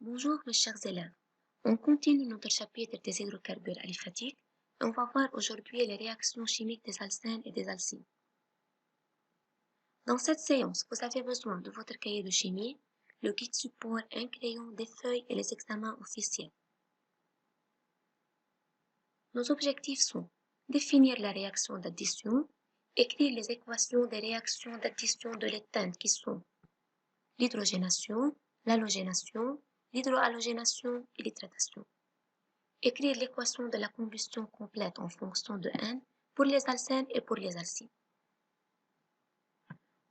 Bonjour mes chers élèves, on continue notre chapitre des hydrocarbures aliphatiques et on va voir aujourd'hui les réactions chimiques des alcènes et des alcynes. Dans cette séance, vous avez besoin de votre cahier de chimie, le kit support, un crayon, des feuilles et les examens officiels. Nos objectifs sont définir la réaction d'addition, écrire les équations des réactions d'addition de l'éthane qui sont l'hydrogénation, l'halogénation, l'hydrohalogénation et l'hydratation. Écrire l'équation de la combustion complète en fonction de N pour les alcènes et pour les alcynes.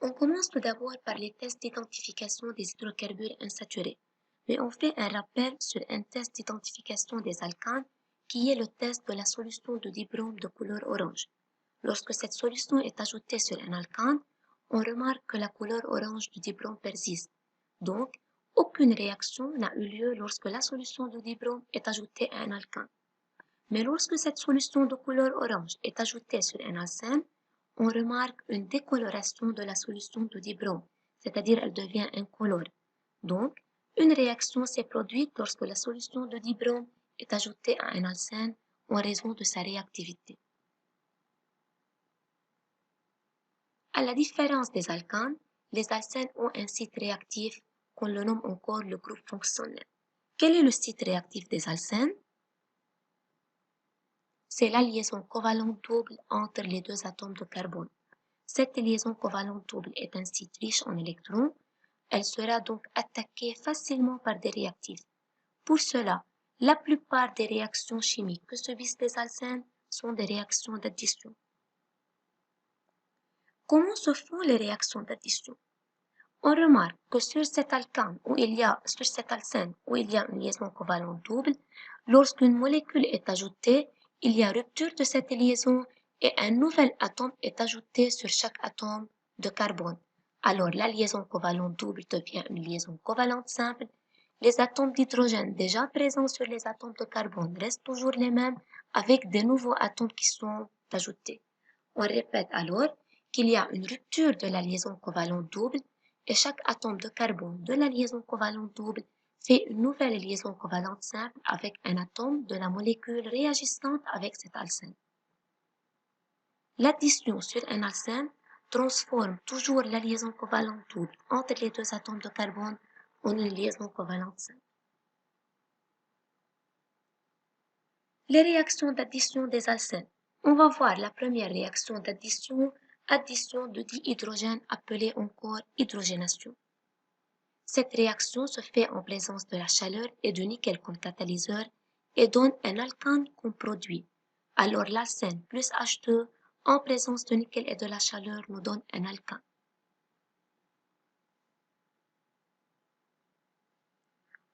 On commence tout d'abord par les tests d'identification des hydrocarbures insaturés, mais on fait un rappel sur un test d'identification des alcanes qui est le test de la solution de dibrome de couleur orange. Lorsque cette solution est ajoutée sur un alcane, on remarque que la couleur orange du dibrome persiste. Donc, aucune réaction n'a eu lieu lorsque la solution de dibrome est ajoutée à un alcane. Mais lorsque cette solution de couleur orange est ajoutée sur un alcène, on remarque une décoloration de la solution de dibrome, c'est-à-dire elle devient incolore. Donc, une réaction s'est produite lorsque la solution de dibrome est ajoutée à un alcène en raison de sa réactivité. À la différence des alcanes, les alcènes ont un site réactif qu'on le nomme encore le groupe fonctionnel. Quel est le site réactif des alcènes? C'est la liaison covalente double entre les deux atomes de carbone. Cette liaison covalente double est un site riche en électrons. Elle sera donc attaquée facilement par des réactifs. Pour cela, la plupart des réactions chimiques que subissent les alcènes sont des réactions d'addition. Comment se font les réactions d'addition? On remarque que sur cet alcène où il y a une liaison covalente double, lorsqu'une molécule est ajoutée, il y a rupture de cette liaison et un nouvel atome est ajouté sur chaque atome de carbone. Alors la liaison covalente double devient une liaison covalente simple. Les atomes d'hydrogène déjà présents sur les atomes de carbone restent toujours les mêmes avec des nouveaux atomes qui sont ajoutés. On répète alors qu'il y a une rupture de la liaison covalente double et chaque atome de carbone de la liaison covalente double fait une nouvelle liaison covalente simple avec un atome de la molécule réagissante avec cet alcène. L'addition sur un alcène transforme toujours la liaison covalente double entre les deux atomes de carbone en une liaison covalente simple. Les réactions d'addition des alcènes. On va voir la première réaction d'addition, addition de dihydrogène appelée encore hydrogénation. Cette réaction se fait en présence de la chaleur et du nickel comme catalyseur et donne un alcane comme produit. Alors l'alcène plus H2 en présence de nickel et de la chaleur nous donne un alcane.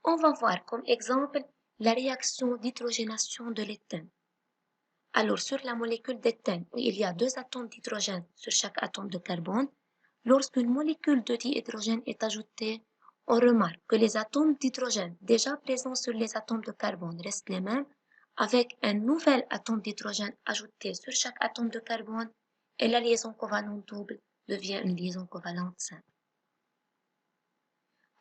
On va voir comme exemple la réaction d'hydrogénation de l'éthane. Alors sur la molécule d'éthane où il y a deux atomes d'hydrogène sur chaque atome de carbone, lorsqu'une molécule de dihydrogène est ajoutée, on remarque que les atomes d'hydrogène déjà présents sur les atomes de carbone restent les mêmes, avec un nouvel atome d'hydrogène ajouté sur chaque atome de carbone, et la liaison covalente double devient une liaison covalente simple.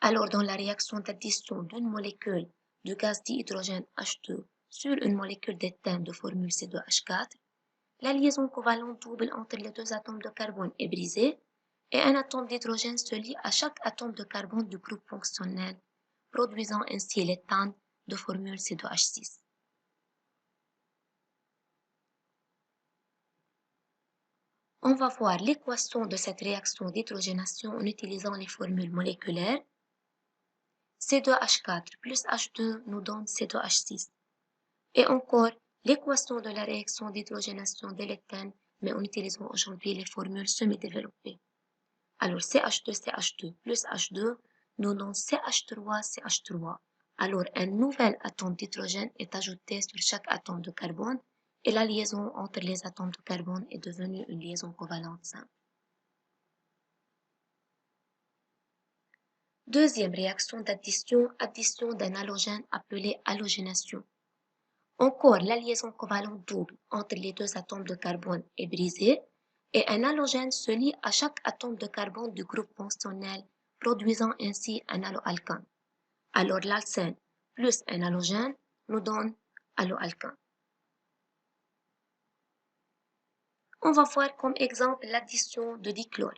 Alors dans la réaction d'addition d'une molécule de gaz dihydrogène H2 sur une molécule d'éthane de formule C2H4, la liaison covalente double entre les deux atomes de carbone est brisée et un atome d'hydrogène se lie à chaque atome de carbone du groupe fonctionnel, produisant ainsi l'éthane de formule C2H6. On va voir l'équation de cette réaction d'hydrogénation en utilisant les formules moléculaires. C2H4 plus H2 nous donne C2H6. Et encore, l'équation de la réaction d'hydrogénation de l'éthane, mais en utilisant aujourd'hui les formules semi-développées. Alors CH2, CH2 plus H2 nous donne CH3, CH3. Alors un nouvel atome d'hydrogène est ajouté sur chaque atome de carbone et la liaison entre les atomes de carbone est devenue une liaison covalente simple. Deuxième réaction d'addition, addition d'un halogène appelé halogénation. Encore, la liaison covalente double entre les deux atomes de carbone est brisée et un halogène se lie à chaque atome de carbone du groupe fonctionnel, produisant ainsi un haloalcane. Alors l'alcène plus un halogène nous donne allo-alkane. On va voir comme exemple l'addition de dichlore.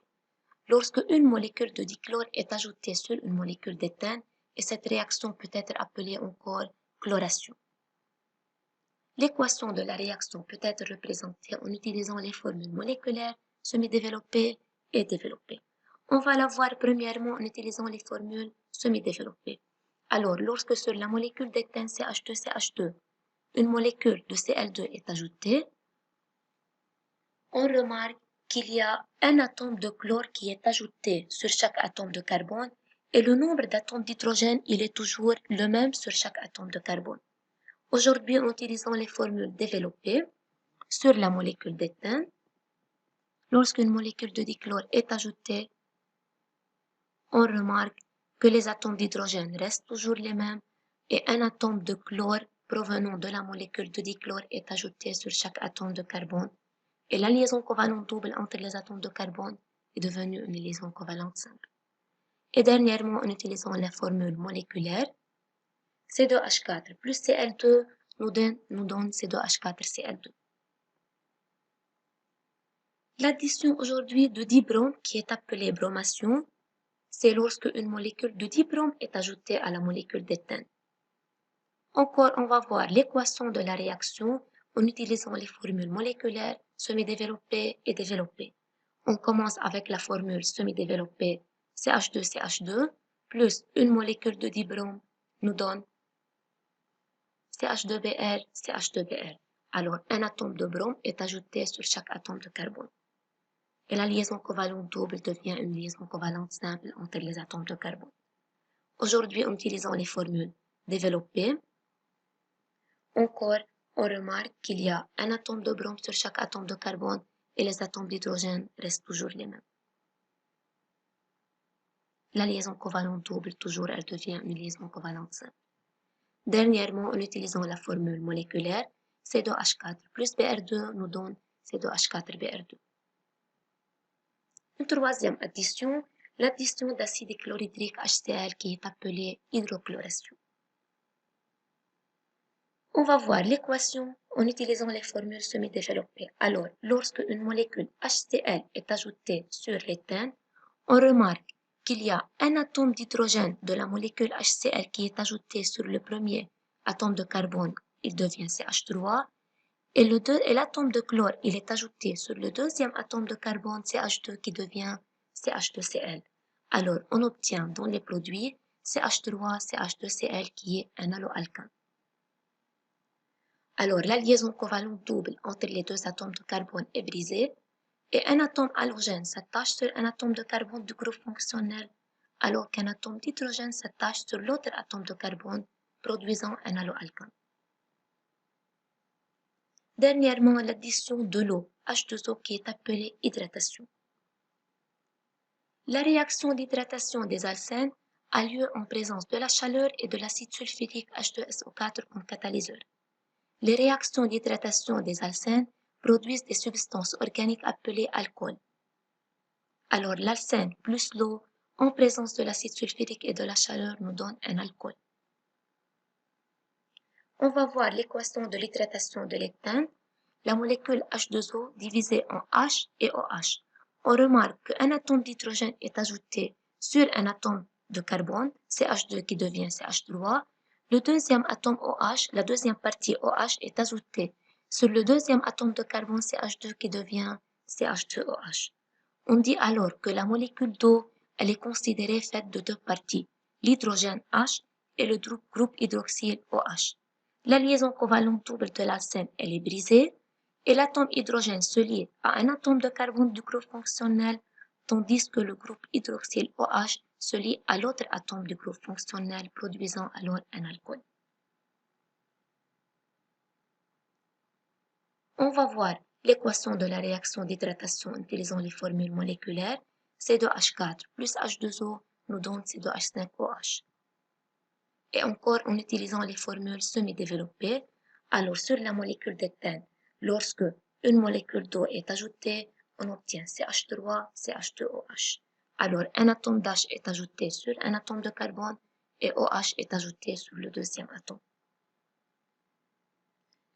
Lorsque une molécule de dichlore est ajoutée sur une molécule d'éthène, et cette réaction peut être appelée encore chloration. L'équation de la réaction peut être représentée en utilisant les formules moléculaires semi-développées et développées. On va la voir premièrement en utilisant les formules semi-développées. Alors, lorsque sur la molécule d'éthène CH2CH2, une molécule de Cl2 est ajoutée, on remarque qu'il y a un atome de chlore qui est ajouté sur chaque atome de carbone et le nombre d'atomes d'hydrogène, il est toujours le même sur chaque atome de carbone. Aujourd'hui, en utilisant les formules développées sur la molécule d'éthène, lorsqu'une molécule de dichlore est ajoutée, on remarque que les atomes d'hydrogène restent toujours les mêmes et un atome de chlore provenant de la molécule de dichlore est ajouté sur chaque atome de carbone. Et la liaison covalente double entre les atomes de carbone est devenue une liaison covalente simple. Et dernièrement, en utilisant la formule moléculaire, C2H4 plus Cl2 nous donne C2H4Cl2. L'addition aujourd'hui de dibromes qui est appelée bromation, c'est lorsque une molécule de dibrome est ajoutée à la molécule d'éthène. Encore, on va voir l'équation de la réaction en utilisant les formules moléculaires semi-développées et développées. On commence avec la formule semi-développée CH2CH2 plus une molécule de dibrome nous donne CH2Br, CH2Br. Alors, un atome de brome est ajouté sur chaque atome de carbone. Et la liaison covalente double devient une liaison covalente simple entre les atomes de carbone. Aujourd'hui, en utilisant les formules développées, encore, on remarque qu'il y a un atome de brome sur chaque atome de carbone et les atomes d'hydrogène restent toujours les mêmes. La liaison covalente double, toujours, elle devient une liaison covalente simple. Dernièrement, en utilisant la formule moléculaire, C2H4 plus Br2 nous donne C2H4Br2. Une troisième addition, l'addition d'acide chlorhydrique HCl qui est appelée hydrochloration. On va voir l'équation en utilisant les formules semi-développées. Alors, lorsque une molécule HCl est ajoutée sur l'éthène, on remarque qu'il y a un atome d'hydrogène de la molécule HCl qui est ajouté sur le premier atome de carbone, il devient CH3, et l'atome de chlore, il est ajouté sur le deuxième atome de carbone CH2 qui devient CH2Cl. Alors, on obtient dans les produits CH3, CH2Cl qui est un alloalkane. Alors, la liaison covalente double entre les deux atomes de carbone est brisée et un atome halogène s'attache sur un atome de carbone du groupe fonctionnel alors qu'un atome d'hydrogène s'attache sur l'autre atome de carbone produisant un alloalkane. Dernièrement, l'addition de l'eau H2O qui est appelée hydratation. La réaction d'hydratation des alcènes a lieu en présence de la chaleur et de l'acide sulfurique H2SO4 comme catalyseur. Les réactions d'hydratation des alcènes produisent des substances organiques appelées alcools. Alors l'alcène plus l'eau en présence de l'acide sulfurique et de la chaleur nous donne un alcool. On va voir l'équation de l'hydratation de l'éthène, la molécule H2O divisée en H et OH. On remarque qu'un atome d'hydrogène est ajouté sur un atome de carbone, CH2 qui devient CH3. Le deuxième atome OH, la deuxième partie OH est ajoutée sur le deuxième atome de carbone CH2 qui devient CH2OH. On dit alors que la molécule d'eau, elle est considérée faite de deux parties, l'hydrogène H et le groupe hydroxyle OH. La liaison covalente double de l'alcène, elle est brisée et l'atome hydrogène se lie à un atome de carbone du groupe fonctionnel, tandis que le groupe hydroxyle OH se lie à l'autre atome du groupe fonctionnel, produisant alors un alcool. On va voir l'équation de la réaction d'hydratation en utilisant les formules moléculaires. C2H4 plus H2O nous donne C2H5OH. Et encore en utilisant les formules semi-développées, alors sur la molécule d'éthène, lorsque une molécule d'eau est ajoutée, on obtient CH3, CH2OH. Alors un atome d'H est ajouté sur un atome de carbone et OH est ajouté sur le deuxième atome.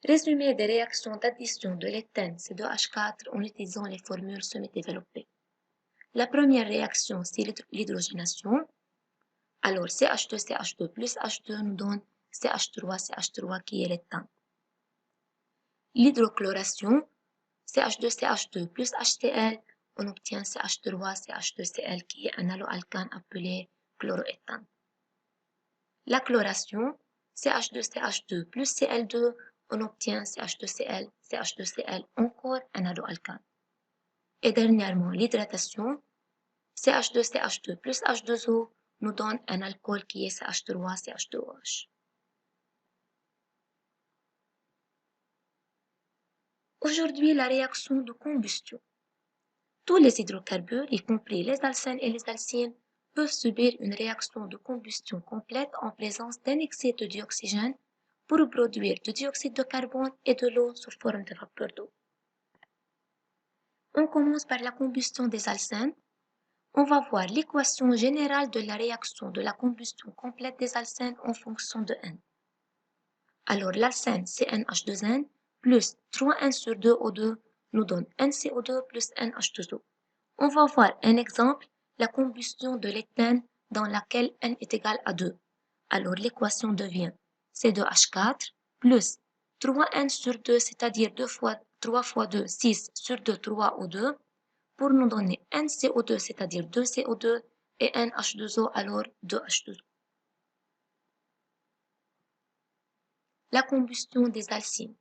Résumé des réactions d'addition de l'éthène C2H4 en utilisant les formules semi-développées. La première réaction, c'est l'hydrogénation. Alors, CH2, CH2 plus H2 nous donne CH3, CH3 qui est l'éthane. L'hydrochloration, CH2, CH2 plus HCl, on obtient CH3, CH2Cl qui est un haloalkane appelé chloroéthane. La chloration, CH2, CH2 plus Cl2, on obtient CH2Cl, CH2Cl encore un haloalkane. Et dernièrement, l'hydratation, CH2, CH2 plus H2O nous donne un alcool qui est CH3, CH2OH. Aujourd'hui, la réaction de combustion. Tous les hydrocarbures, y compris les alcènes et les alcynes, peuvent subir une réaction de combustion complète en présence d'un excès de dioxygène pour produire du dioxyde de carbone et de l'eau sous forme de vapeur d'eau. On commence par la combustion des alcènes. On va voir l'équation générale de la réaction de la combustion complète des alcènes en fonction de N. Alors l'alcène CnH2n plus 3N sur 2O2 nous donne NCO2 plus NH2O. On va voir un exemple, la combustion de l'éthène dans laquelle N est égal à 2. Alors l'équation devient C2H4 plus 3N sur 2, c'est-à-dire 3 fois 2, 6 sur 2, 3O2, pour nous donner NCO2, c'est-à-dire 2CO2, et NH2O, alors 2H2O. La combustion des alcynes.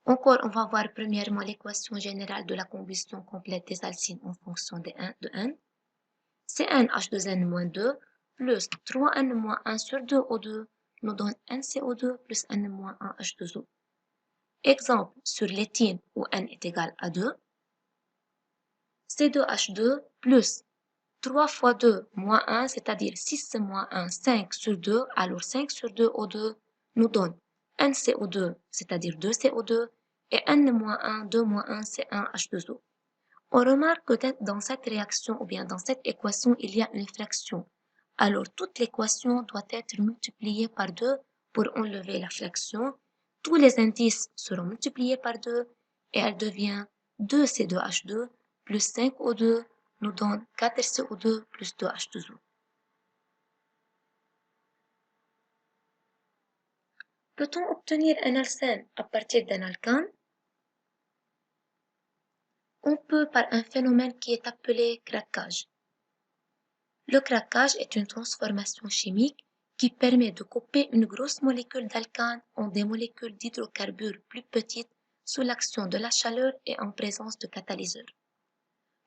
Encore, on va voir premièrement l'équation générale de la combustion complète des alcynes en fonction de N. CnH2n-2 plus 3n-1 sur 2O2 nous donne NCO2 plus N-1H2O. Exemple sur l'éthine où N est égal à 2. C2H2 plus 3 fois 2 moins 1, c'est-à-dire 6 moins 1, 5 sur 2, alors 5 sur 2 O2 nous donne NCO2, c'est-à-dire 2CO2, et N-1, 2 moins 1, c'est 1H2O. On remarque que dans cette réaction ou bien dans cette équation, il y a une fraction. Alors toute l'équation doit être multipliée par 2 pour enlever la fraction. Tous les indices seront multipliés par 2 et elle devient 2C2H2 plus 5O2 nous donne 4CO2 plus 2H2O. Peut-on obtenir un alcène à partir d'un alkane? On peut par un phénomène qui est appelé craquage. Le craquage est une transformation chimique qui permet de couper une grosse molécule d'alcane en des molécules d'hydrocarbures plus petites sous l'action de la chaleur et en présence de catalyseurs.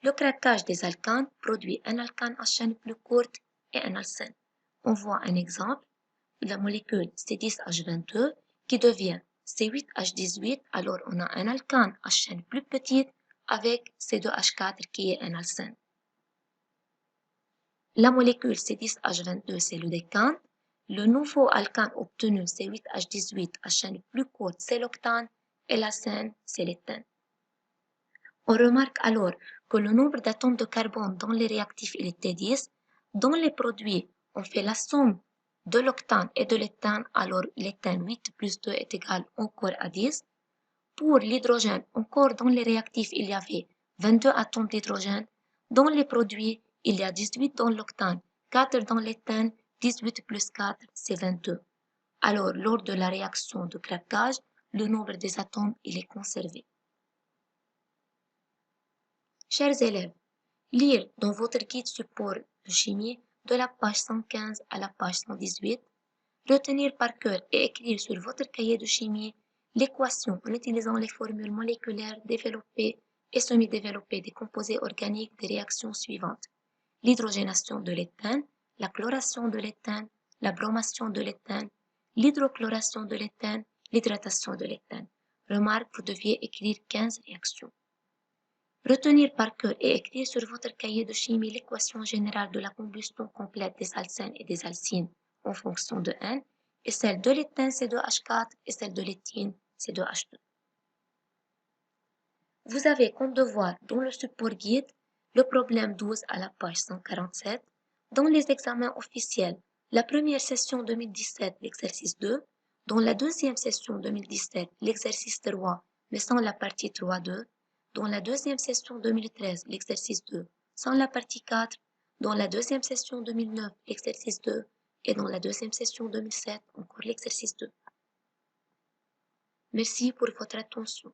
Le craquage des alcanes produit un alcane à chaîne plus courte et un alcène. On voit un exemple, la molécule C10H22 qui devient C8H18, alors on a un alcane à chaîne plus petite avec C2H4 qui est un alcène. La molécule C10H22 c'est le décane. Le nouveau alcane obtenu C8H18 à chaîne plus courte c'est l'octane et l'alcène c'est l'éthène. On remarque alors que le nombre d'atomes de carbone dans les réactifs il était 10. Dans les produits, on fait la somme de l'octane et de l'éthane, alors l'éthane 8 plus 2 est égal encore à 10. Pour l'hydrogène, encore dans les réactifs, il y avait 22 atomes d'hydrogène. Dans les produits, il y a 18 dans l'octane, 4 dans l'éthane, 18 plus 4, c'est 22. Alors, lors de la réaction de craquage, le nombre des atomes il est conservé. Chers élèves, lire dans votre guide support de chimie de la page 115 à la page 118, retenir par cœur et écrire sur votre cahier de chimie l'équation en utilisant les formules moléculaires développées et semi-développées des composés organiques des réactions suivantes. L'hydrogénation de l'éthène, la chloration de l'éthène, la bromation de l'éthène, l'hydrochloration de l'éthène, l'hydratation de l'éthène. Remarque, vous deviez écrire 15 réactions. Retenir par cœur et écrire sur votre cahier de chimie l'équation générale de la combustion complète des alcènes et des alcynes en fonction de N, et celle de l'éthène C2H4 et celle de l'éthine C2H2. Vous avez comme devoir dans le support guide le problème 12 à la page 147. Dans les examens officiels, La première session 2017, l'exercice 2. Dans la deuxième session 2017, l'exercice 3, mais sans la partie 3.2. Dans la deuxième session 2013, l'exercice 2, sans la partie 4. Dans la deuxième session 2009, l'exercice 2. Et dans la deuxième session 2007, encore l'exercice 2. Merci pour votre attention.